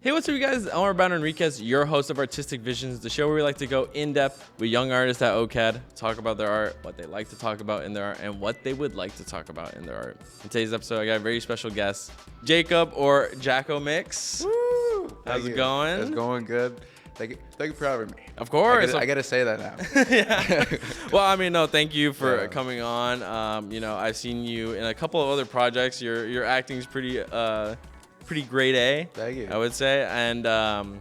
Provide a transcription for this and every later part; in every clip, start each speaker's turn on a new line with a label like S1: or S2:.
S1: Hey, what's up, you guys? Elmer Brown Enriquez, your host of Artistic Visions, the show where we like to go in depth with young artists at OCAD, talk about their art, what they like to talk about in their art, and what they would like to talk about in their art. In today's episode, I got a very special guest, Jacob or Jacko Mix.
S2: Woo!
S1: How's it going?
S2: It's going good. Thank you for having me.
S1: Of course.
S2: I gotta say that now.
S1: Yeah. Well, I mean, no, thank you for
S2: Yeah.
S1: coming on. I've seen you in a couple of other projects. Your acting's pretty grade A.
S2: Thank you.
S1: I would say. And, I'm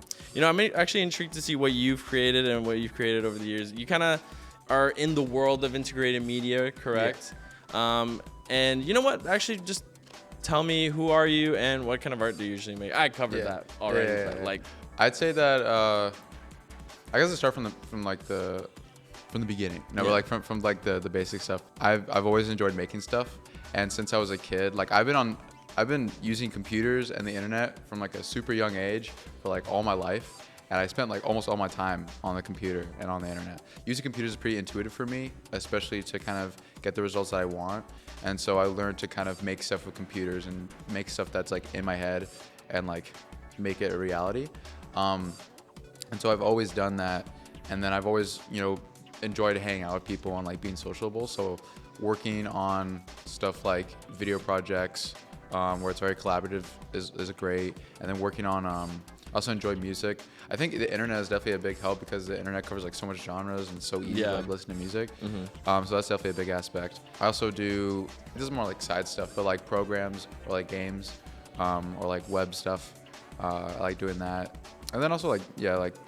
S1: actually intrigued to see what you've created and what you've created over the years. You kind of are in the world of integrated media, correct? Yeah. And you know what? Actually, just tell me, who are you and what kind of art do you usually make? I covered that already.
S2: Yeah.
S1: But like,
S2: I'd say that I guess I start from the beginning. No, but like from like the basic stuff. I've always enjoyed making stuff, and since I was a kid, like I've been using computers and the internet from like a super young age for like all my life, and I spent like almost all my time on the computer and on the internet. Using computers is pretty intuitive for me, especially to kind of get the results that I want. And so I learned to kind of make stuff with computers and make stuff that's like in my head and like make it a reality. And so I've always done that. And then I've always, enjoyed hanging out with people and like being sociable. So working on stuff like video projects, where it's very collaborative is great. And then working on, I also enjoy music. I think the internet is definitely a big help because the internet covers like so much genres and it's so easy to like listen to music. Mm-hmm. So that's definitely a big aspect. I also do, this is more like side stuff, but like programs or like games, or like web stuff. I like doing that. And then also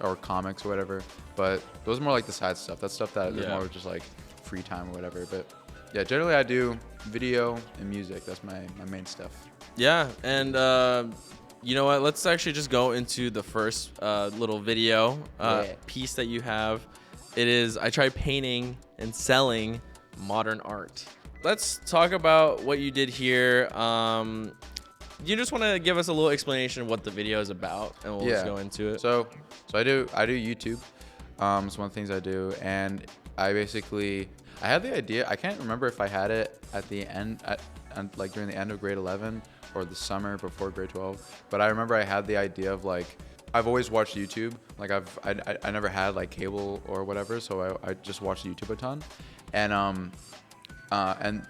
S2: or comics or whatever. But those are more like the side stuff. That's stuff that is more just like free time or whatever. But yeah, generally I do video and music. That's my main stuff.
S1: Yeah, and you know what? Let's actually just go into the first little video piece that you have. It is, I tried painting and selling modern art. Let's talk about what you did here. You just want to give us a little explanation of what the video is about, and we'll just go into it.
S2: So I do YouTube. It's one of the things I do, and I had the idea. I can't remember if I had it at the end, like during the end of grade 11 or the summer before grade 12. But I remember I had the idea of like, I've always watched YouTube. Like I never had like cable or whatever, so I just watched YouTube a ton, and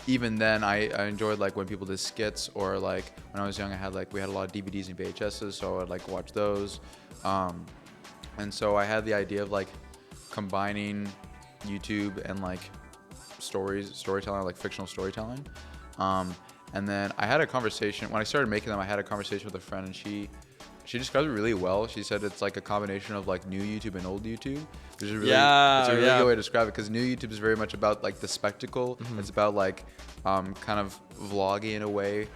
S2: even then I enjoyed like when people did skits, or like when I was young we had a lot of DVDs and VHSs, so I'd like watch those. And so I had the idea of like combining YouTube and like storytelling, like fictional storytelling. And then I had a conversation when I started making them. I had a conversation with a friend, and she described it really well. She said it's like a combination of like new YouTube and old YouTube. Which is really, it's a really good way to describe it, because new YouTube is very much about like the spectacle. Mm-hmm. It's about like kind of vloggy in a way,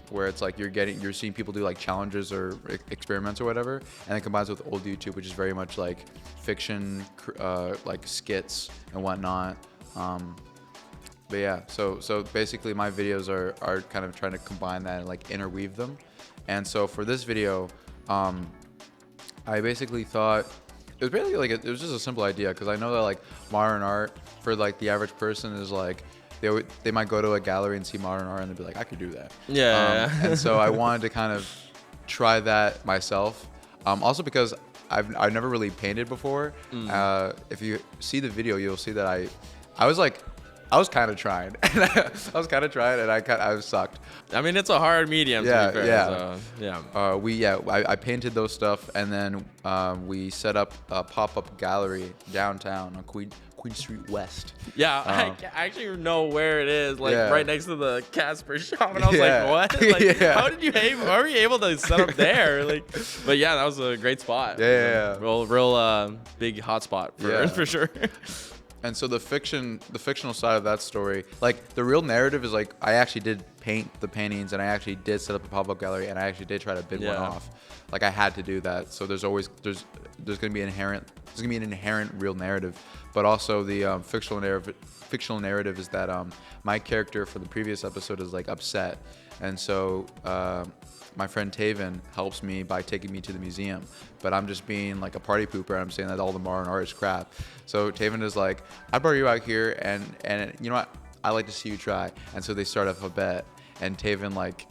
S2: where it's like you're seeing people do like challenges or experiments or whatever, and it combines with old YouTube, which is very much like fiction, like skits and whatnot. But yeah, so basically my videos are kind of trying to combine that and like interweave them. And so for this video, I basically thought it was basically like it was just a simple idea, because I know that like modern art for like the average person is like they might go to a gallery and see modern art and they'd be like, I could do that.
S1: Yeah.
S2: And so I wanted to kind of try that myself. Also because I've never really painted before. If you see the video, you'll see that I was kind of trying. And I sucked.
S1: I mean, it's a hard medium, to be fair.
S2: Yeah.
S1: So,
S2: I painted those stuff, and then we set up a pop-up gallery downtown on Queen Street West.
S1: Yeah, I actually know where it is, like right next to the Casper shop, and I was like, what? Like, how were you able to set up there? Like, but yeah, that was a great spot.
S2: Yeah.
S1: Real big hot spot for sure.
S2: And so the fictional side of that story, like the real narrative is like, I actually did paint the paintings, and I actually did set up a pop-up gallery, and I actually did try to bid one off. Like I had to do that. So there's gonna be an inherent real narrative, but also the fictional narrative is that my character for the previous episode is like upset, and so my friend Taven helps me by taking me to the museum, but I'm just being like a party pooper, and I'm saying that all the modern art is crap. So Taven is like, I brought you out here, and you know what? I like to see you try. And so they start up a bet, and Taven like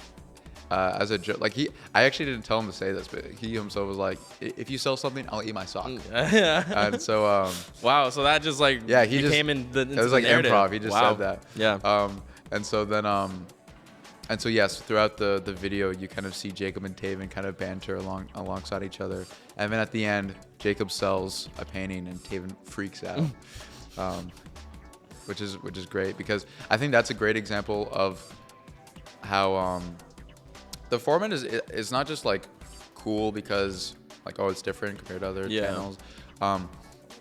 S2: as a joke. Like I actually didn't tell him to say this, but he himself was like, if you sell something, I'll eat my sock.
S1: Yeah.
S2: And so
S1: wow, so that just like
S2: yeah, he
S1: became into
S2: it was
S1: the
S2: like
S1: narrative.
S2: improv. He just
S1: Wow.
S2: said that.
S1: Yeah.
S2: And so then and so yes, throughout the video, you kind of see Jacob and Taven kind of banter alongside each other, and then at the end, Jacob sells a painting and Taven freaks out, which is great, because I think that's a great example of how the format is not just like cool because like, oh, it's different compared to other channels.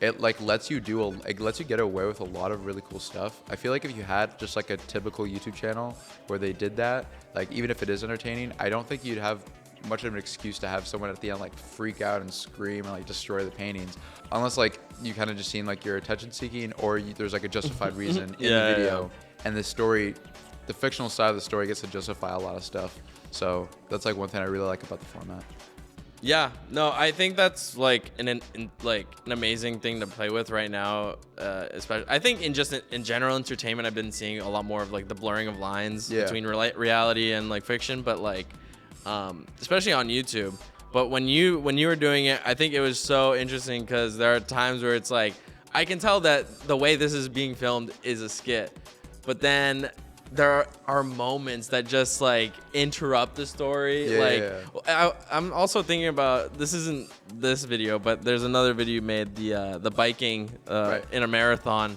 S2: It like lets you get away with a lot of really cool stuff. I feel like if you had just like a typical YouTube channel where they did that, like even if it is entertaining, I don't think you'd have much of an excuse to have someone at the end like freak out and scream and like destroy the paintings, unless like you kind of just seem like you're attention seeking, or there's like a justified reason in the video, and the story, the fictional side of the story gets to justify a lot of stuff. So that's like one thing I really like about the format.
S1: Yeah, no, I think that's like an amazing thing to play with right now. Especially, I think in general entertainment, I've been seeing a lot more of like the blurring of lines between reality and like fiction, but like especially on YouTube. But when you were doing it, I think it was so interesting because there are times where it's like I can tell that the way this is being filmed is a skit, but then there are moments that just like interrupt the story. I'm also thinking about, this isn't this video, but there's another video you made, the biking in a marathon,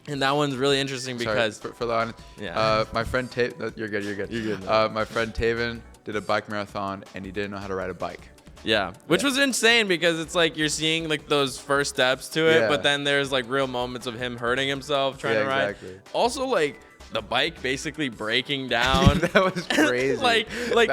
S1: and that one's really interesting because
S2: for the audience, my friend you're good. My friend Taven did a bike marathon and he didn't know how to ride a bike.
S1: Which was insane because it's like you're seeing like those first steps to it, but then there's like real moments of him hurting himself trying to ride. Also, like the bike basically breaking down.
S2: That was crazy.
S1: like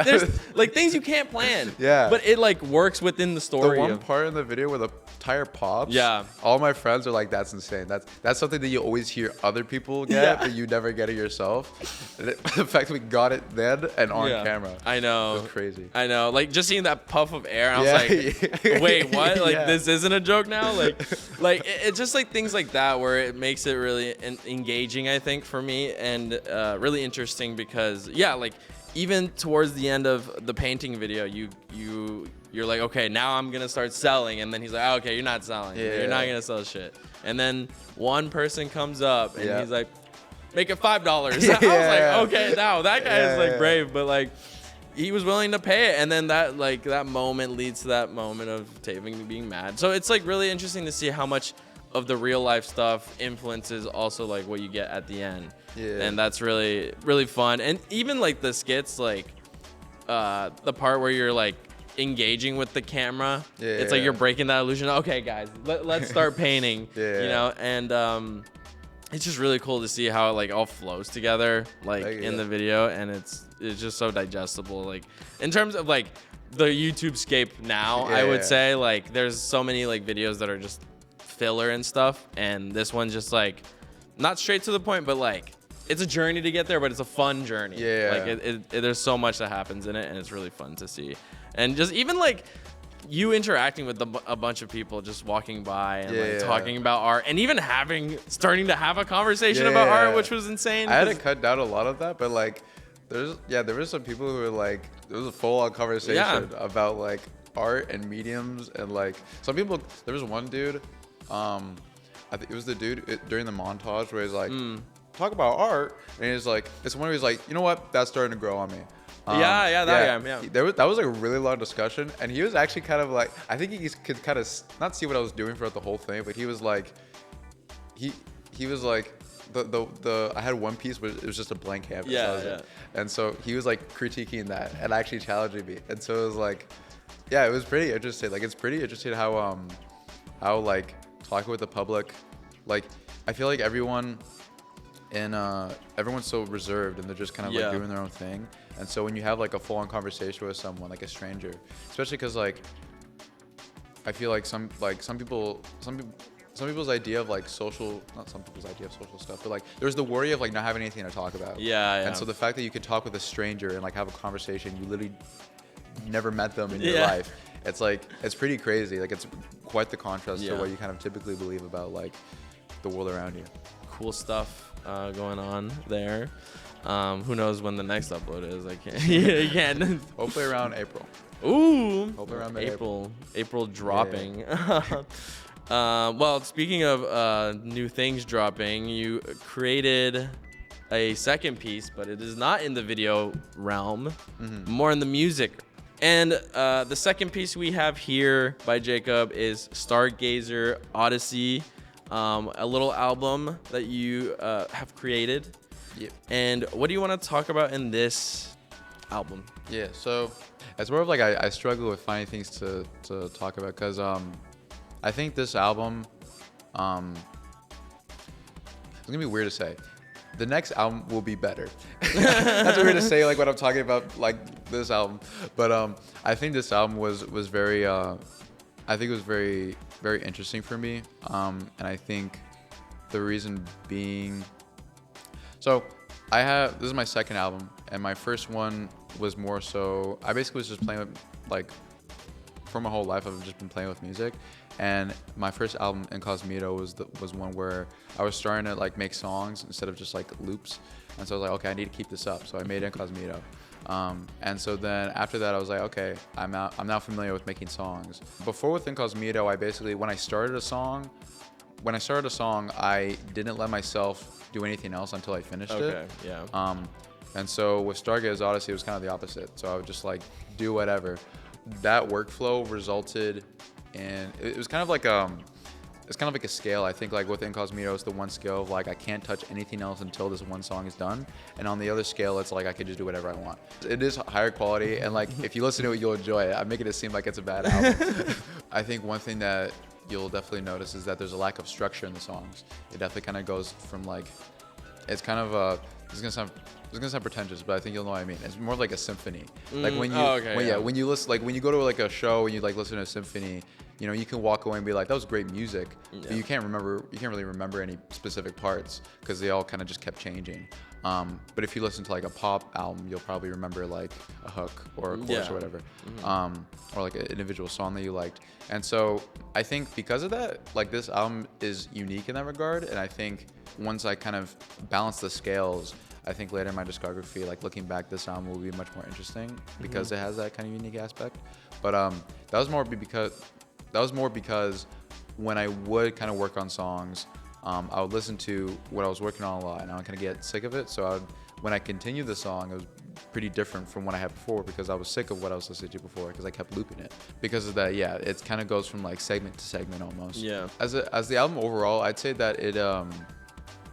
S1: there's like things you can't plan. But it like works within the story.
S2: The one part in the video where the tire pops. All my friends are like, that's insane. That's something that you always hear other people get, but you never get it yourself. The fact that we got it then and on camera.
S1: I know.
S2: It was crazy.
S1: I know. Like just seeing that puff of air, I was like, wait, what? Like this isn't a joke now? Like it's just like things like that where it makes it really engaging, I think, for me, and really interesting because like even towards the end of the painting video, you're like, okay, now I'm gonna start selling, and then he's like, oh, okay, you're not selling, you're not gonna sell shit, and then one person comes up and he's like, make it $5. I was like, okay, now that guy is like brave, but like he was willing to pay it, and then that moment leads to that moment of Taven being mad. So it's like really interesting to see how much of the real life stuff influences also like what you get at the end. And that's really, really fun. And even like the skits, like the part where you're like engaging with the camera, it's like you're breaking that illusion. Okay, guys, let's start painting. You know, and it's just really cool to see how it like all flows together like in the video, and it's just so digestible. Like in terms of like the YouTube scape now, I would say like there's so many like videos that are just filler and stuff, and this one's just like not straight to the point, but like it's a journey to get there, but it's a fun journey. Like there's so much that happens in it, and it's really fun to see. And just even like you interacting with a bunch of people just walking by and like talking about art, and even starting to have a conversation about art, which was insane.
S2: I had to cut down a lot of that, but like there were some people who were like, there was a full-on conversation about like art and mediums, and like some people, there was one dude, I think it was the dude during the montage where he's like, talk about art, and he's like, it's one where he's like, you know what, that's starting to grow on me.
S1: That guy.
S2: That was like a really long discussion, and he was actually kind of like, I think he could kind of not see what I was doing throughout the whole thing, but he was like, he was like, I had one piece where it was just a blank canvas. And so he was like critiquing that and actually challenging me, and so it was like, it was pretty interesting. Like it's pretty interesting how like talking with the public, like I feel like everyone's so reserved and they're just kind of like doing their own thing. And so when you have like a full-on conversation with someone, like a stranger, especially because like I feel like some people's idea of like not some people's idea of social stuff, but like there's the worry of like not having anything to talk about. And so the fact that you could talk with a stranger and like have a conversation, you literally never met them in your life. It's like, it's pretty crazy. Like it's quite the contrast to what you kind of typically believe about like the world around you.
S1: Cool stuff going on there. Who knows when the next upload is? I can't. You can't.
S2: Hopefully around April.
S1: Ooh.
S2: Hopefully around
S1: April dropping. Yeah. Well, speaking of new things dropping, you created a second piece, but it is not in the video realm, more in the music. And the second piece we have here by Jacob is Stargazer Odyssey, a little album that you have created.
S2: Yep.
S1: And what do you want to talk about in this album?
S2: Yeah, so it's more of like I struggle with finding things to talk about because I think this album, it's gonna be weird to say. The next album will be better. That's weird to say, like when I'm talking about like this album, but I think this album was very, I think it was very interesting for me, and I think the reason being, so this is my second album, and my first one was more so I basically was just playing with like for my whole life I've just been playing with music. And my first album, Incognito, was one where I was starting to like make songs instead of just like loops. And so I was like, okay, I need to keep this up. So I made Incognito. And so then after that, I was like, okay, I'm now familiar with making songs. Before with Incognito, I basically, when I started a song, I didn't let myself do anything else until I finished it.
S1: Okay, yeah.
S2: And so with Stargaze Odyssey, it was kind of the opposite. So I would just like do whatever. That workflow resulted in, it was kind of like it's kind of like a scale. I think like with Incognito, it's the one scale of like I can't touch anything else until this one song is done, and on the other scale, it's like I can just do whatever I want. It is higher quality, and like if you listen to it, you'll enjoy it. I'm making it seem like it's a bad album. I think one thing that you'll definitely notice is that there's a lack of structure in the songs. It definitely kind of goes from like, it's kind of it's gonna sound pretentious, but I think you'll know what I mean. It's more like a symphony. Like when you when you listen, like when you go to like a show and you like listen to a symphony, you know, you can walk away and be like, that was great music, but you can't really remember any specific parts because they all kind of just kept changing. But if you listen to like a pop album, you'll probably remember like a hook or a chorus or whatever, or like an individual song that you liked. And so I think because of that, like this album is unique in that regard. And I think once I kind of balance the scales, I think later in my discography, like looking back, this album will be much more interesting because it has that kind of unique aspect. But that was more because when I would kind of work on songs, I would listen to what I was working on a lot, and I would kind of get sick of it. So when I continued the song, it was pretty different from what I had before because I was sick of what I was listening to before because I kept looping it. Because of that, yeah, it kind of goes from like segment to segment almost.
S1: Yeah.
S2: As the album overall, I'd say that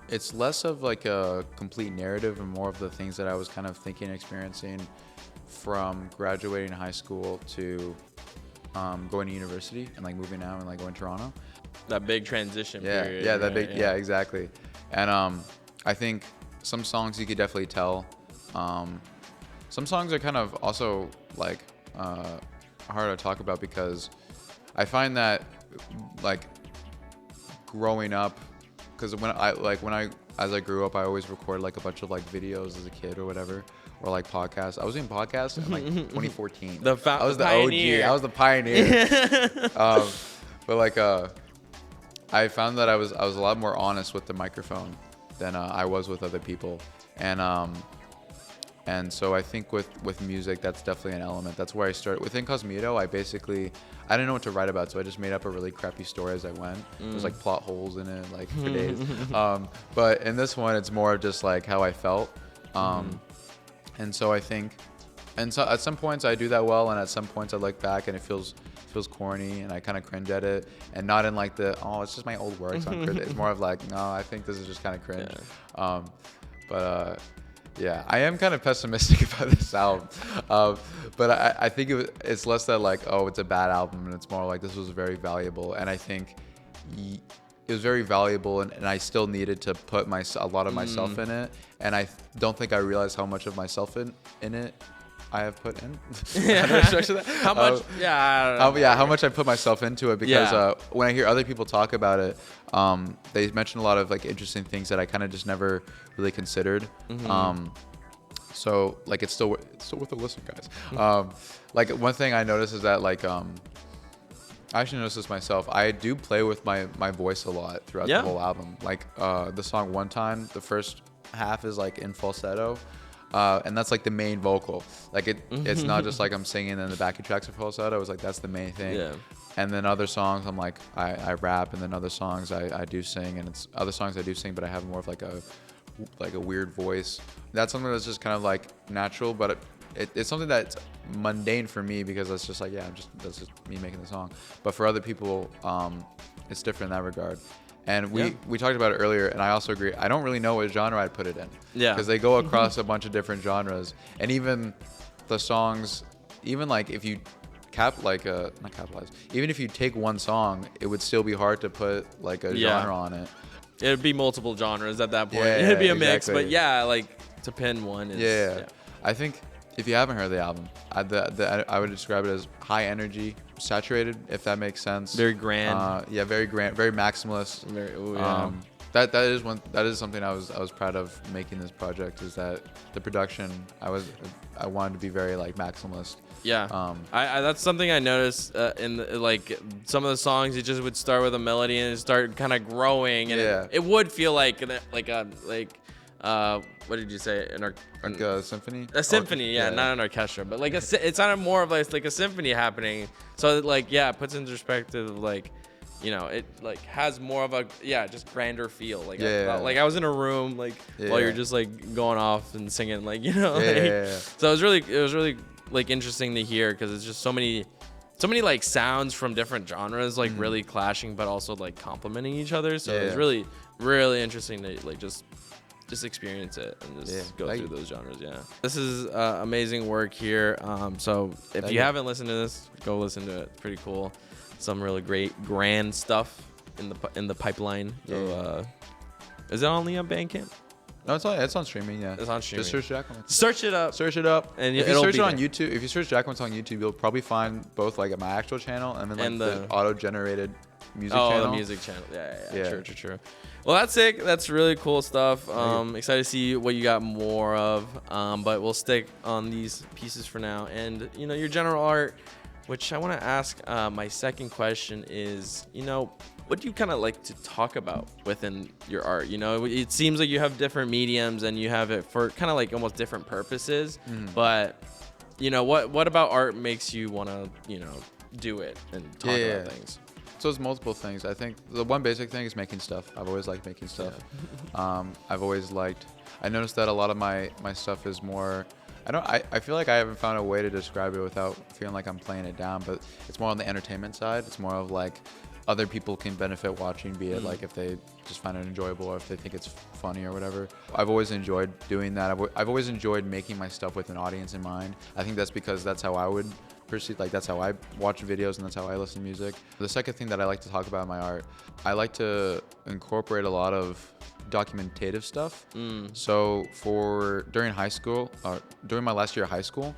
S2: it's less of like a complete narrative and more of the things that I was kind of thinking and experiencing from graduating high school to going to university and like moving out and like going to Toronto.
S1: That big transition period.
S2: Yeah, that big, yeah, exactly. And I think some songs you could definitely tell. Some songs are kind of also like hard to talk about because I find that like growing up, because as I grew up, I always recorded like a bunch of like videos as a kid or whatever, or like podcasts. I was doing podcasts in like 2014. I was the
S1: pioneer.
S2: OG. I was the pioneer. But like I found that I was a lot more honest with the microphone than I was with other people, and so I think with music, that's definitely an element. That's where I started. With Incognito, I didn't know what to write about, so I just made up a really crappy story as I went. There's like plot holes in it, like for days. But in this one, it's more just like how I felt. And so I think, and so at some points I do that well, and at some points I look back and it feels corny, and I kind of cringe at it, and not in like it's just my old work, so I'm cringe. It's more of like, no, I think this is just kind of cringe. Yeah. Yeah, I am kind of pessimistic about this album, but I think it's less that like, oh, it's a bad album, and it's more like this was very valuable, and I think it was very valuable, and I still needed to put a lot of myself in it, and I don't think I realized how much of myself in it I have put in.
S1: How much?
S2: How much I put myself into it, because when I hear other people talk about it, they mention a lot of like interesting things that I kind of just never really considered. So like it's still worth a listen, guys. Like one thing I noticed is that like I actually noticed this myself. I do play with my voice a lot throughout the whole album. Like the song One Time, the first half is like in falsetto. And that's like the main vocal. Like it's not just like I'm singing and the backing tracks are falsetto. It's like that's the main thing.
S1: Yeah.
S2: And then other songs I'm like I rap, and then other songs I do sing, and it's other songs I do sing, but I have more of like a weird voice. That's something that's just kind of like natural, but it's something that's mundane for me because it's just like that's just me making the song. But for other people, it's different in that regard. And we talked about it earlier, and I also agree. I don't really know what genre I'd put it in.
S1: Yeah.
S2: Because they go across a bunch of different genres, and even the songs, even like if you not capitalize, even if you take one song, it would still be hard to put like a genre on it.
S1: It'd be multiple genres at that point.
S2: Yeah,
S1: It'd be a mix,
S2: exactly.
S1: but yeah, like to pin one is.
S2: Yeah. I think if you haven't heard the album, I would describe it as high energy, saturated, if that makes sense.
S1: Very grand.
S2: Very grand, very maximalist.
S1: Very, yeah.
S2: That is something I was proud of making this project, is that the production I wanted to be very like maximalist.
S1: Yeah. I that's something I noticed in like some of the songs. It just would start with a melody and it start kind of growing, and it would feel like what did you say?
S2: Like a symphony?
S1: A symphony, yeah, not an orchestra, but like it sounded more of like a symphony happening. So like it puts into perspective like, you know, it like has more of a just grander feel. Like like I was in a room like while you're just like going off and singing, like, you know. So it was really like interesting to hear, because it's just so many like sounds from different genres like really clashing, but also like complementing each other. So it was really, really interesting to like just experience it and just go through those genres. This is amazing work here. So if you haven't listened to this, go listen to it. It's pretty cool. Some really great grand stuff in the pipeline. So is it only on Bandcamp?
S2: No, it's on streaming. Yeah,
S1: it's on streaming.
S2: Just search Jack One.
S1: Search it up,
S2: and if you search it on YouTube, if you search Jack One on YouTube, you'll probably find both like my actual channel and then like the auto-generated music channel.
S1: Oh, the music channel. Yeah. True. Well, that's sick. That's really cool stuff. Excited to see what you got more of. But we'll stick on these pieces for now. And, you know, your general art, which I want to ask, my second question is, you know, what do you kind of like to talk about within your art? You know, it seems like you have different mediums and you have it for kind of like almost different purposes. But, you know, what about art makes you want to, you know, do it and talk about things?
S2: So it's multiple things. I think the one basic thing is making stuff. I've always liked making stuff. I noticed that a lot of my stuff is more, I feel like I haven't found a way to describe it without feeling like I'm playing it down, but it's more on the entertainment side. It's more of like other people can benefit watching, be it like if they just find it enjoyable or if they think it's funny or whatever. I've always enjoyed doing that. I've always enjoyed making my stuff with an audience in mind. I think that's because that's how I would perceive, like that's how I watch videos and that's how I listen to music. The second thing that I like to talk about in my art, I like to incorporate a lot of documentative stuff. So during high school, or during my last year of high school,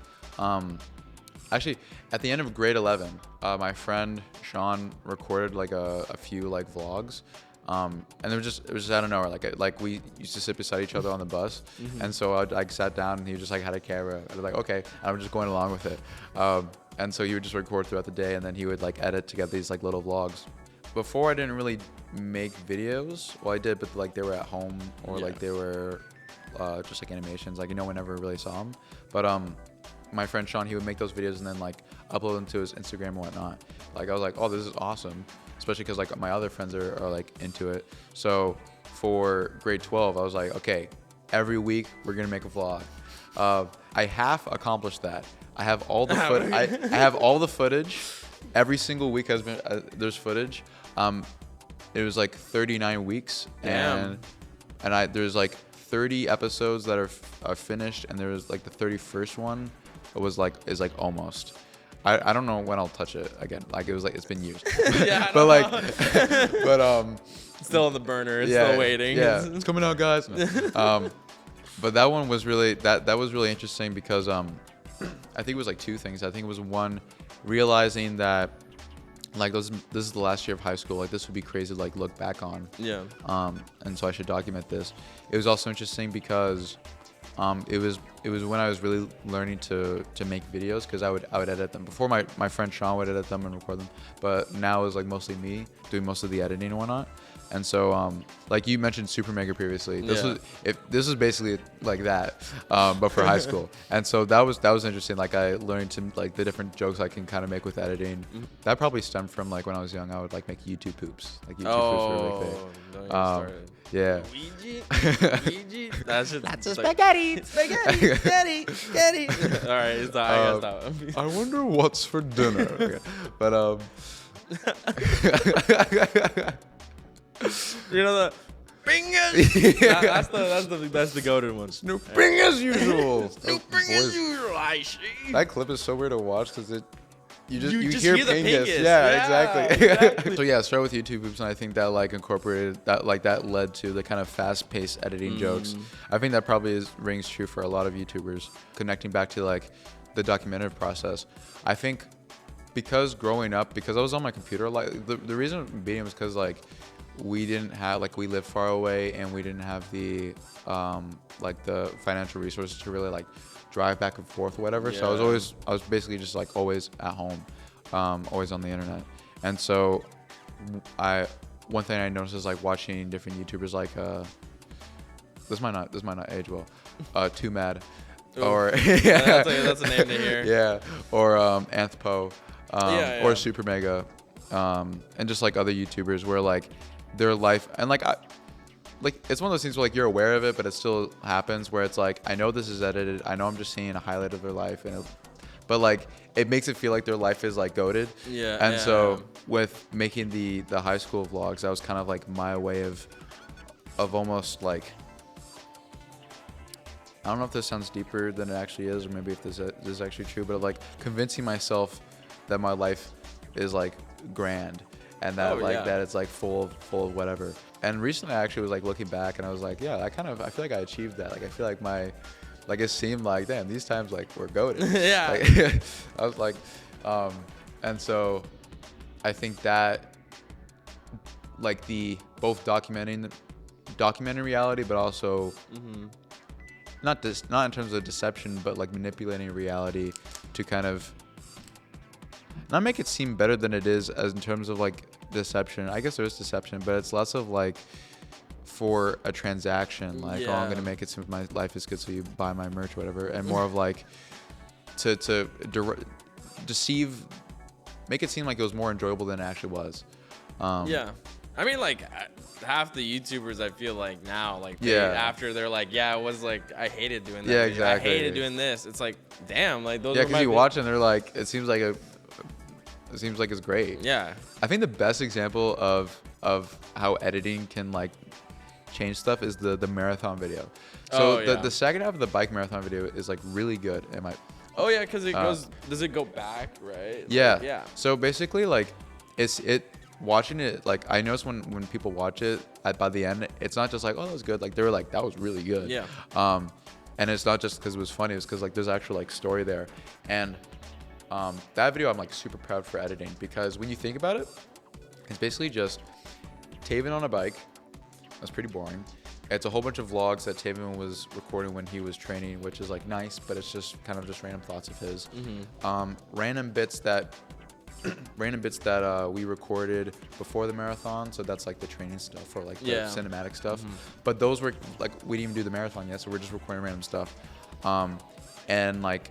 S2: actually at the end of grade 11, my friend Sean recorded like a few like vlogs, and it was just out of nowhere. Like we used to sit beside each other on the bus, and so I like sat down and he just like had a camera. I was like, okay, I'm just going along with it. And so he would just record throughout the day, and then he would like edit together these like little vlogs. Before I didn't really make videos. Well, I did, but like they were at home or like they were just like animations. Like no one ever really saw them. But my friend Sean, he would make those videos and then like upload them to his Instagram and whatnot. Like I was like, oh, this is awesome, especially because like my other friends are like into it. So for grade 12, I was like, okay, every week we're gonna make a vlog. I half accomplished that. I have all the I have all the footage. Every single week has been there's footage. It was like 39 weeks.
S1: Damn.
S2: And there's like 30 episodes that are finished, and there was like the 31st one is like almost. I don't know when I'll touch it again. Like it's been used.
S1: Yeah,
S2: but
S1: still on the burner. It's still waiting.
S2: Yeah, it's coming out, guys. But that one was really that was really interesting because I think it was like two things. I think it was one, realizing that like this is the last year of high school. Like this would be crazy to like look back on.
S1: Yeah.
S2: And so I should document this. It was also interesting because It was when I was really learning to make videos, because I would edit them. Before, my friend Sean would edit them and record them, but now it's like mostly me doing most of the editing and whatnot. And so like you mentioned Super Mega previously, this was basically like that, but for high school. And so that was interesting. Like I learned to like the different jokes I can kind of make with editing. That probably stemmed from like when I was young, I would like make YouTube poops. Like YouTube poops were really big. Yeah.
S1: Luigi? That's
S3: a spaghetti.
S1: Spaghetti. All right, I gotta stop.
S2: I wonder what's for dinner. Okay. But
S1: you know the fingers. That's the goated one.
S2: Snooping as usual.
S1: Snooping as usual. I see.
S2: That clip is so weird to watch because you just
S1: hear
S2: hear
S1: the
S2: Pingus.
S1: Pingus.
S2: Yeah, exactly.
S1: Exactly.
S2: So yeah, start with YouTube Oops, and I think that like incorporated that, like that led to the kind of fast-paced editing jokes. I think that probably rings true for a lot of YouTubers. Connecting back to like the documentative process, I think because growing up, because I was on my computer, like the reason being was because like we didn't have, like we lived far away and we didn't have the like the financial resources to really like drive back and forth or whatever. So I was basically just like always at home, always on the internet. And so one thing I noticed is like watching different YouTubers like this might not age well, Too Mad.
S1: Ooh.
S2: Or
S1: that's a name to hear.
S2: Yeah, or Anthpo,
S1: yeah.
S2: or Super Mega, and just like other YouTubers where like their life, and like it's one of those things where like you're aware of it, but it still happens where it's like, I know this is edited, I know I'm just seeing a highlight of their life, but like it makes it feel like their life is like goated.
S1: Yeah.
S2: And so with making the high school vlogs, that was kind of like my way of almost like, I don't know if this sounds deeper than it actually is, or maybe if this is actually true, but like convincing myself that my life is like grand, and that that it's like full of whatever. And recently I actually was like looking back and I was like, yeah, I feel like I achieved that. Like I feel like it seemed like, damn, these times like we're goated.
S1: Yeah.
S2: Like, I was like, and so I think that like both documenting reality, but also not in terms of deception, but like manipulating reality to kind of not make it seem better than it is, as in terms of like deception. I guess there is deception, but it's less of like for a transaction, like, oh, I'm gonna make it seem my life is good, so you buy my merch, whatever, and more of like to deceive, make it seem like it was more enjoyable than it actually was.
S1: Yeah, I mean, like half the YouTubers I feel like now, like after they're like, yeah, it was like I hated doing that.
S2: Yeah,
S1: video.
S2: exactly.
S1: I hated doing this. It's like, damn, like those.
S2: Yeah, because you watch and they're like, it seems like it's great.
S1: Yeah.
S2: I think the best example of how editing can like change stuff is the marathon video. So the second half of the bike marathon video is like really good.
S1: Oh yeah, because it goes. Does it go back, right?
S2: Yeah.
S1: Like, yeah.
S2: So basically, like watching it, like I noticed when people watch it by the end, it's not just like, oh, that was good. Like they were like, that was really good.
S1: Yeah.
S2: And it's not just because it was funny. It's because like there's actual like story there. And that video I'm like super proud for editing, because when you think about it, it's basically just Taven on a bike. That's pretty boring. It's a whole bunch of vlogs that Taven was recording when he was training, which is like nice, but it's just kind of just random thoughts of his. Random bits that we recorded before the marathon, so that's like the training stuff or like the cinematic stuff. But those were like, we didn't even do the marathon yet, so we're just recording random stuff. And like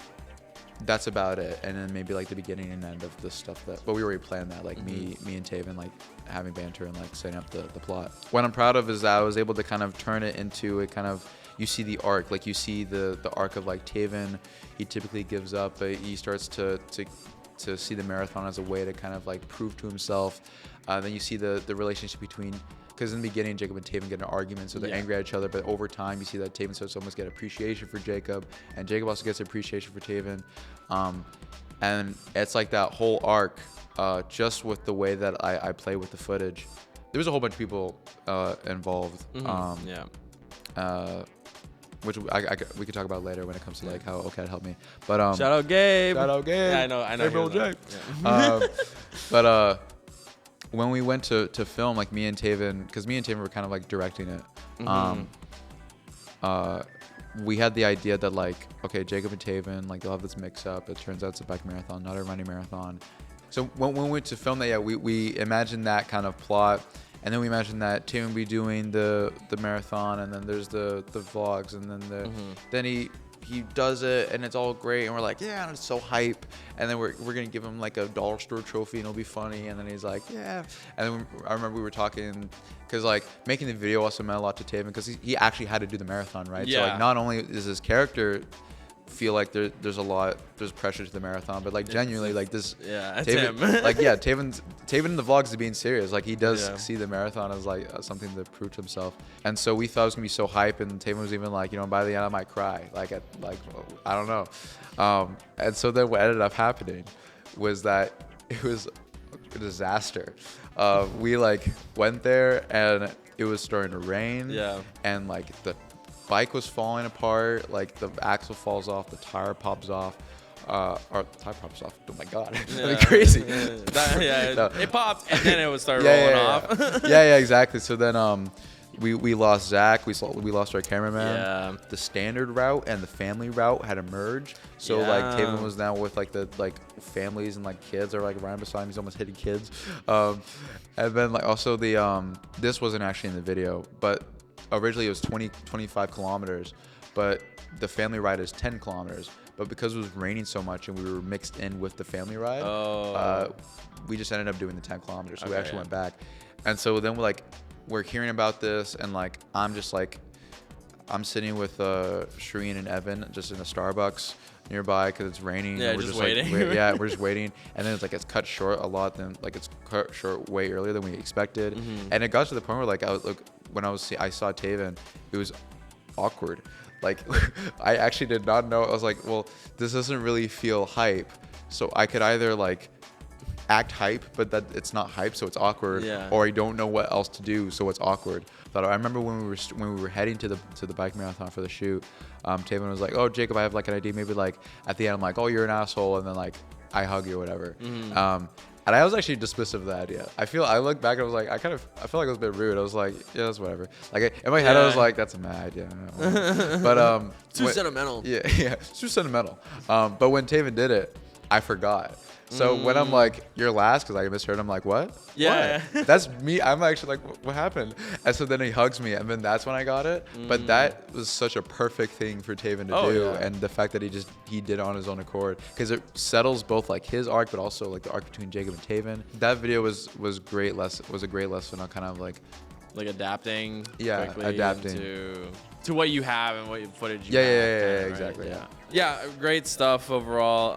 S2: that's about it. And then maybe like the beginning and end of the stuff but we already planned that, like me and Taven like having banter and like setting up the plot. What I'm proud of is that I was able to kind of turn it into a kind of, you see the arc, like you see the arc of like Taven. He typically gives up, but he starts to see the marathon as a way to kind of like prove to himself. Then you see the relationship between, because in the beginning Jacob and Taven get an argument, so they're angry at each other, but over time you see that Taven starts to almost get appreciation for Jacob, and Jacob also gets appreciation for Taven. And it's like that whole arc, just with the way that I play with the footage. There was a whole bunch of people involved. Which we could talk about later when it comes to like how OCAD helped me. But
S1: shout out Gabe.
S2: Yeah,
S1: I know.
S2: Hey, bro, Jay. Yeah. But when we went to film, like me and Taven, because me and Taven were kind of like directing it. we had the idea that like, okay, Jacob and Taven, like they'll have this mix up. It turns out it's a bike marathon, not a running marathon. So when we went to film that, yeah, we imagined that kind of plot, and then we imagined that Taven would be doing the marathon, and then there's the vlogs, and then then he does it, and it's all great, and we're like, yeah, and it's so hype, and then we're gonna give him like a dollar store trophy, and it'll be funny, and then he's like, yeah, and then I remember we were talking, because like making the video also meant a lot to Taven, because he actually had to do the marathon, right?
S1: Yeah.
S2: So like not only is his character feel like there's pressure to the marathon, but like genuinely like this,
S1: yeah,
S2: Taven,
S1: him.
S2: like yeah, Taven in the vlogs is being serious. Like he does see the marathon as like something to prove to himself, and so we thought it was gonna be so hype, and Taven was even like, you know, by the end I might cry, like I don't know, and so then what ended up happening was that it was a disaster. We like went there and it was starting to rain, and like the bike was falling apart, like the axle falls off, the tire pops off, or the tire pops off. Oh my god, that'd be crazy.
S1: No. It popped and then it would start rolling off.
S2: yeah, exactly. So then we lost Zach, we lost our cameraman.
S1: Yeah.
S2: The standard route and the family route had to merge. So like Taven was now with like the families and like kids are like riding beside him. He's almost hitting kids. And then like also the this wasn't actually in the video, but originally it was 25 kilometers, but the family ride is 10 kilometers. But because it was raining so much and we were mixed in with the family ride, we just ended up doing the 10 kilometers. So we actually went back. And so then we're hearing about this, and like I'm sitting with Shireen and Evan just in a Starbucks nearby because it's raining.
S1: Yeah,
S2: and we're
S1: just waiting.
S2: We're just waiting. And then it's cut short a lot. Then like it's cut short way earlier than we expected. And it got to the point where like I saw Taven, it was awkward. Like I actually did not know. I was like, well, this doesn't really feel hype. So I could either like act hype, but that it's not hype, so it's awkward. Or I don't know what else to do, so it's awkward. But I remember when we were heading to the bike marathon for the shoot, Taven was like, "Oh, Jacob, I have like an idea. Maybe like at the end, I'm like, oh, you're an asshole," and then like I hug you or whatever. And I was actually dismissive of the idea. I look back and I was like, I feel like it was a bit rude. I was like, yeah, that's whatever. Like in my head, I was like, that's a mad idea. But
S1: too sentimental.
S2: Yeah, it's too sentimental. But when Taven did it, I forgot. So when I'm like, you're last, because I misheard, I'm like, what?
S1: Yeah.
S2: What? That's me. I'm actually like, what happened? And so then he hugs me, and then that's when I got it. But that was such a perfect thing for Taven to do, and the fact that he did it on his own accord, because it settles both like his arc, but also like the arc between Jacob and Taven. That video was a great lesson on kind of like
S1: adapting.
S2: Adapting
S1: to what you have and what footage you
S2: have.
S1: Yeah,
S2: exactly.
S1: Yeah, great stuff overall.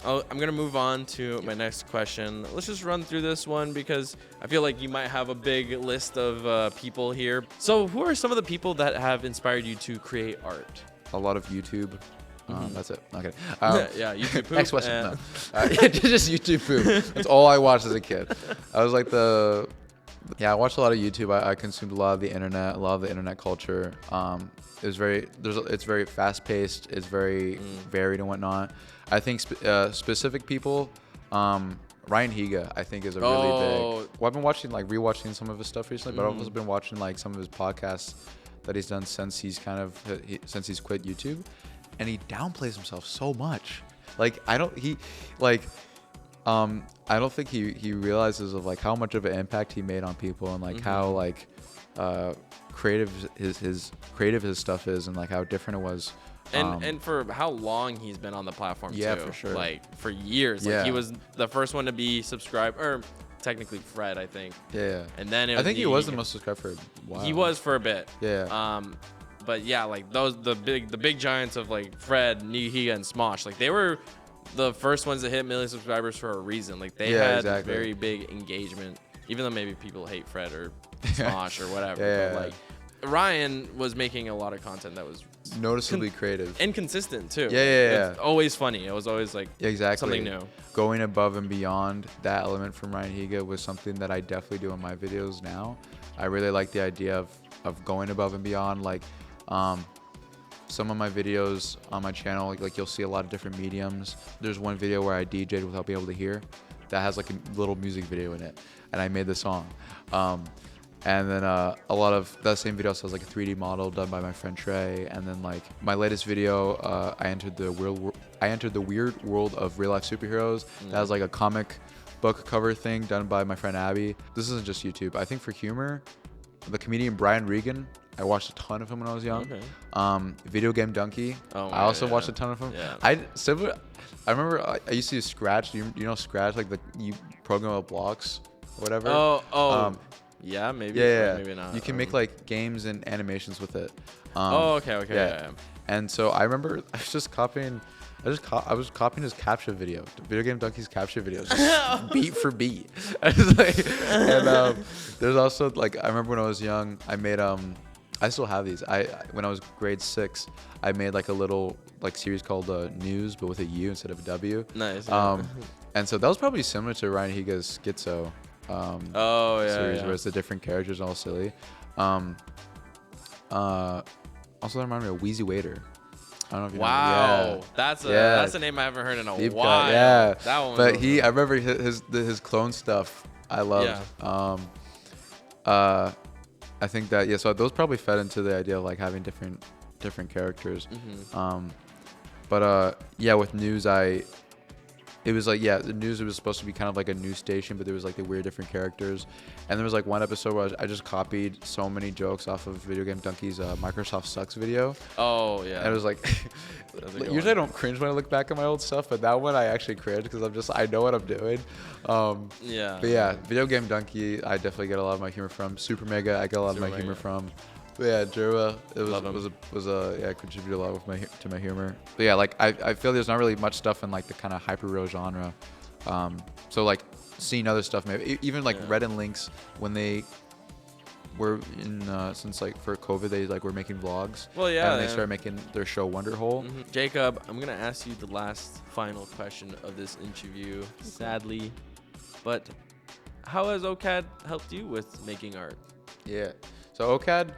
S1: I'm gonna move on to my next question. Let's just run through this one because I feel like you might have a big list of people here. So who are some of the people that have inspired you to create art?
S2: A lot of YouTube. That's it. Okay.
S1: YouTube poop.
S2: Next question. No. Just YouTube poop. That's all I watched as a kid. I was like I watched a lot of YouTube. I consumed a lot of the internet culture. It's very fast paced. It's very varied and whatnot. I think specific people, Ryan Higa, I think is a really big. Well, I've been rewatching some of his stuff recently, but I've also been watching like some of his podcasts that he's done since he's quit YouTube, and he downplays himself so much. Like I don't think he realizes of like how much of an impact he made on people, and like how like creative his stuff is, and like how different it was.
S1: And for how long he's been on the platform too.
S2: For sure.
S1: Like for years. Like he was the first one to be subscribed, or technically Fred, I think.
S2: Yeah.
S1: And then
S2: I think he was the most subscribed for a while.
S1: He was for a bit.
S2: Yeah.
S1: But yeah, like the big giants of like Fred, Higa, and Smosh, like they were the first ones to hit 1 million subscribers for a reason. Like they had very big engagement, even though maybe people hate Fred or Smosh or whatever. But like Ryan was making a lot of content that was
S2: noticeably creative
S1: and consistent too.
S2: It's
S1: always funny. It was always like something new.
S2: Going above and beyond that element from Ryan Higa was something that I definitely do in my videos now. I really like the idea of going above and beyond. Like some of my videos on my channel, like you'll see a lot of different mediums. There's one video where I DJ'd without being able to hear that has like a little music video in it, and I made the song. And then a lot of that same video also has like a 3D model done by my friend Trey. And then like my latest video, I entered the weird world of real life superheroes. That was like a comic book cover thing done by my friend Abby. This isn't just YouTube. I think for humor, the comedian Brian Regan, I watched a ton of him when I was young. Video Game Donkey. I also watched a ton of him. I remember I used to use Scratch. You know Scratch, like you program out blocks or whatever.
S1: Yeah, maybe. Maybe not.
S2: You can make like games and animations with it.
S1: Okay. Yeah.
S2: And so I remember I was just copying. I was copying his captcha video, Video Game Donkey's captcha videos, just beat for beat. There's also like I remember when I was young, I made I still have these. When I was grade 6, I made like a little like series called News, but with a U instead of a W.
S1: Nice.
S2: And so that was probably similar to Ryan Higa's Schizo series, where it's the different characters all silly. Also, that reminded me of Wheezy Waiter. I don't know if you know.
S1: Wow, that's a name I haven't heard in a
S2: Deep
S1: while.
S2: Cut, yeah,
S1: that one.
S2: But I remember his clone stuff. I loved.
S1: Yeah.
S2: I think that so those probably fed into the idea of like having different characters. But with News, it was like the News, it was supposed to be kind of like a news station, but there was like the weird different characters. And there was like one episode where I just copied so many jokes off of Video Game Donkey's Microsoft Sucks video.
S1: Oh yeah.
S2: And it was like usually I don't cringe when I look back at my old stuff, but that one I actually cringe because I know what I'm doing. But yeah, Video Game Donkey, I definitely get a lot of my humor from. Super Mega, I get a lot of my humor from. But yeah, Jura, contributed a lot to my humor. But yeah, like I feel there's not really much stuff in like the kind of hyper real genre. So like seeing other stuff, maybe even like Red and Lynx, when they were in since like for COVID, they like were making vlogs.
S1: Well, yeah.
S2: And they started making their show Wonderhole.
S1: Jacob, I'm gonna ask you the last final question of this interview, sadly, but how has OCAD helped you with making art?
S2: Yeah, so OCAD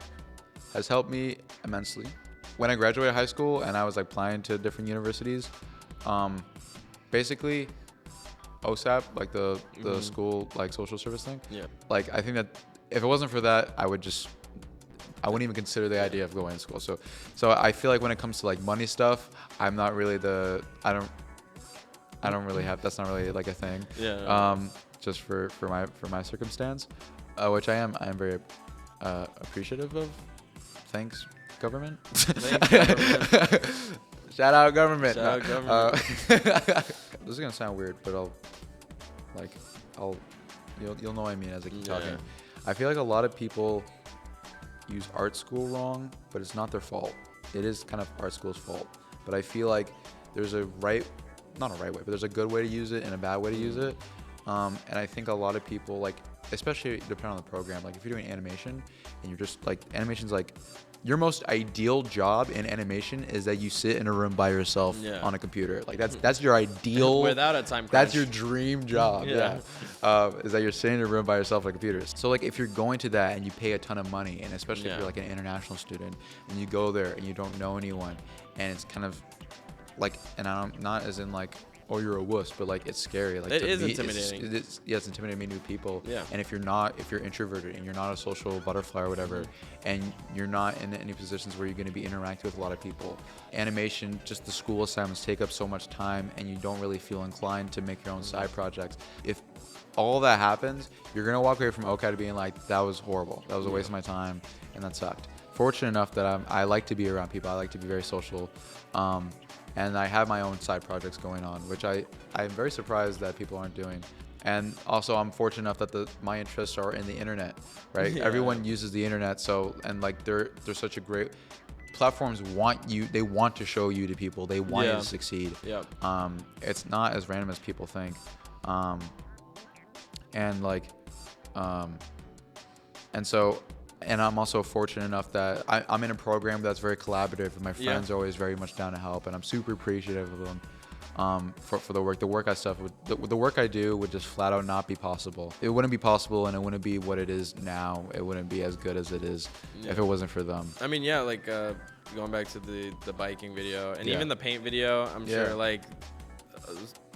S2: has helped me immensely. When I graduated high school and I was like applying to different universities, basically OSAP, like the school like social service thing. Yeah. Like I think that if it wasn't for that, I wouldn't even consider the idea of going to school. So I feel like when it comes to like money stuff, I'm not really I don't really have, that's not really like a thing. Yeah. Just for my circumstance, which I am very appreciative of. Thanks, government. Shout out government.
S1: Shout out government.
S2: This is gonna sound weird, but you'll know what I mean as I keep talking. I feel like a lot of people use art school wrong, but it's not their fault. It is kind of art school's fault. But I feel like there's not a right way, but there's a good way to use it and a bad way to use it. And I think a lot of people, like, especially depending on the program, like if you're doing animation and you're just like, animation's like, your most ideal job in animation is that you sit in a room by yourself on a computer. Like that's your ideal.
S1: Without a time crunch.
S2: That's your dream job. Is that you're sitting in a room by yourself on a computer. So like if you're going to that and you pay a ton of money, and especially if you're like an international student and you go there and you don't know anyone, and it's kind of like, and I'm not as in like, oh, you're a wuss, but like it's scary. Like
S1: it is intimidating.
S2: It's intimidating to meet new people.
S1: Yeah.
S2: And if you're introverted and you're not a social butterfly or whatever, and you're not in any positions where you're going to be interacting with a lot of people, animation, just the school assignments take up so much time, and you don't really feel inclined to make your own side projects. If all that happens, you're gonna walk away from OCAD being like, that was horrible. That was a waste of my time, and that sucked. Fortunate enough that I like to be around people. I like to be very social. And I have my own side projects going on, which I'm very surprised that people aren't doing. And also, I'm fortunate enough that my interests are in the internet, right? Yeah. Everyone uses the internet, and like they're such a great platforms. They want to show you to people. They want you to succeed. Yeah. It's not as random as people think. And I'm also fortunate enough that I'm in a program that's very collaborative, and my friends are always very much down to help, and I'm super appreciative of them for the work. The work I do would just flat out not be possible. It wouldn't be possible, and it wouldn't be what it is now. It wouldn't be as good as it is if it wasn't for them.
S1: I mean, like going back to the biking video and even the paint video, I'm sure like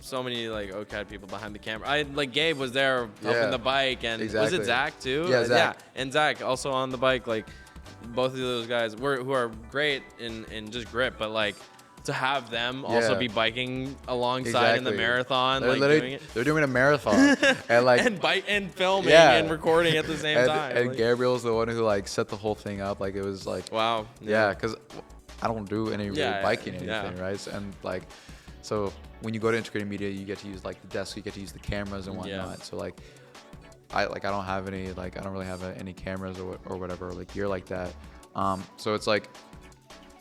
S1: so many like OCAD people behind the camera. I like Gabe was there helping the bike, and was
S2: exactly.
S1: it Zach too?
S2: Yeah, Zach.
S1: Yeah, and Zach also on the bike. Like both of those guys who are great in just grip, but like to have them also be biking alongside in the marathon,
S2: they're
S1: like doing it.
S2: They're doing a marathon and like
S1: and filming and recording at the same time.
S2: And
S1: like,
S2: Gabriel's the one who like set the whole thing up. Like it was like
S1: wow.
S2: Yeah, because I don't do any really biking anything, right? And like, so when you go to integrated media, you get to use like the desk, you get to use the cameras and whatnot. So like, I don't have any like I don't really have any cameras or whatever like gear like that. So it's like,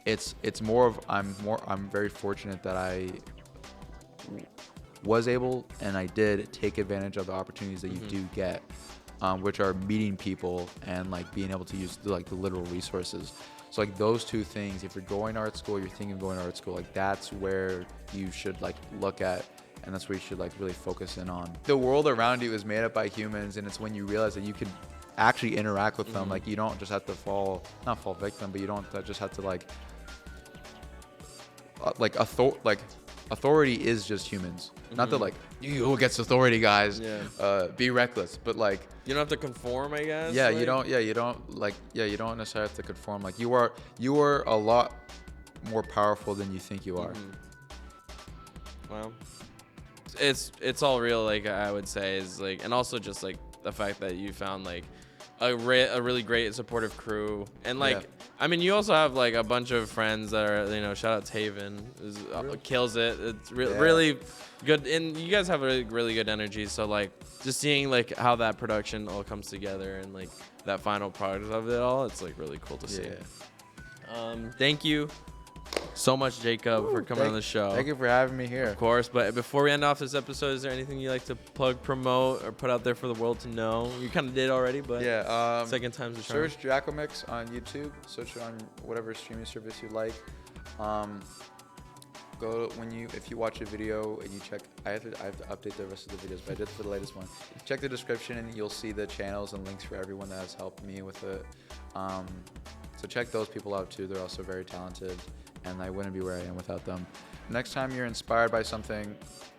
S2: it's more of I'm very fortunate that I was able and I did take advantage of the opportunities that you do get, which are meeting people and like being able to use like the literal resources. So like those two things, if you're going to art school, you're thinking of going to art school, like that's where you should like look at, and that's where you should like really focus in on. The world around you is made up by humans, and it's when you realize that you can actually interact with them. Like you don't just have to not fall victim, but you don't just have to like authority is just humans. Not that like who gets authority, guys. Be reckless, but like
S1: you don't have to conform, I guess.
S2: Yeah,
S1: like?
S2: you don't necessarily have to conform. Like you are a lot more powerful than you think you are.
S1: Well, it's all real. Like I would say is like, and also just like the fact that you found like a really great supportive crew, and like I mean you also have like a bunch of friends that are shout out Taven kills it. It's really good, and you guys have a really good energy. So like just seeing like how that production all comes together and like that final product of it all, it's like really cool to see. Thank you so much, Jacob, for coming on the show.
S2: Thank you for having me here.
S1: Of course, but before we end off this episode, is there anything you like to plug, promote, or put out there for the world to know? You kind of did already, but second time's a charm.
S2: Search Jacomix on YouTube. Search it on whatever streaming service you like. If you watch a video and you check, I have to update the rest of the videos, but I did for the latest one. Check the description and you'll see the channels and links for everyone that has helped me with it. So check those people out too. They're also very talented, and I wouldn't be where I am without them. Next time you're inspired by something,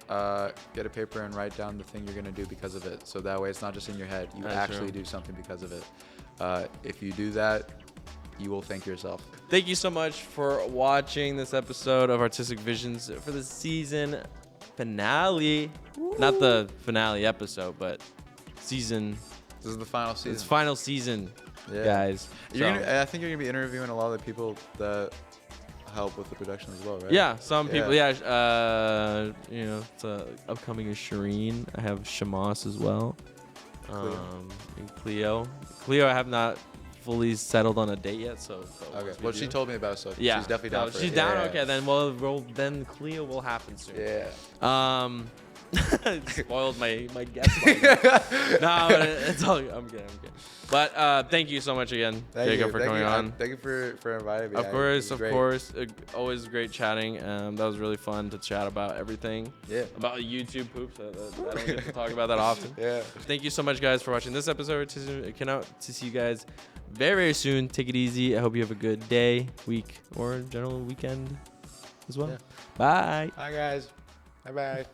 S2: get a paper and write down the thing you're gonna do because of it. So that way it's not just in your head. You actually do something because of it. If you do that, you will thank yourself.
S1: Thank you so much for watching this episode of Artistic Visions for the season finale. Woo. Not the finale episode, but season.
S2: This is the final season.
S1: It's final season, guys.
S2: I think you're gonna be interviewing a lot of the people that help with the production as well, right?
S1: Yeah, some people. Yeah, it's upcoming is Shireen. I have Shamas as well. And Cleo. Cleo, I have not fully settled on a date yet, so
S2: okay. Well, she told me about it, so she's definitely down for it.
S1: She's down. Yeah. Okay, then then Cleo will happen soon.
S2: Yeah.
S1: Spoiled my guess. No, it's all. I'm kidding. But thank you so much again, Jacob, for coming on.
S2: Thank you for inviting me.
S1: Of course. Always great chatting. That was really fun to chat about everything.
S2: Yeah.
S1: About YouTube poops. I don't get to talk about that often.
S2: Yeah.
S1: Thank you so much, guys, for watching this episode. I cannot to see you guys very, very soon. Take it easy. I hope you have a good day, week, or general weekend as well. Yeah. Bye.
S2: Bye, guys. Bye-bye.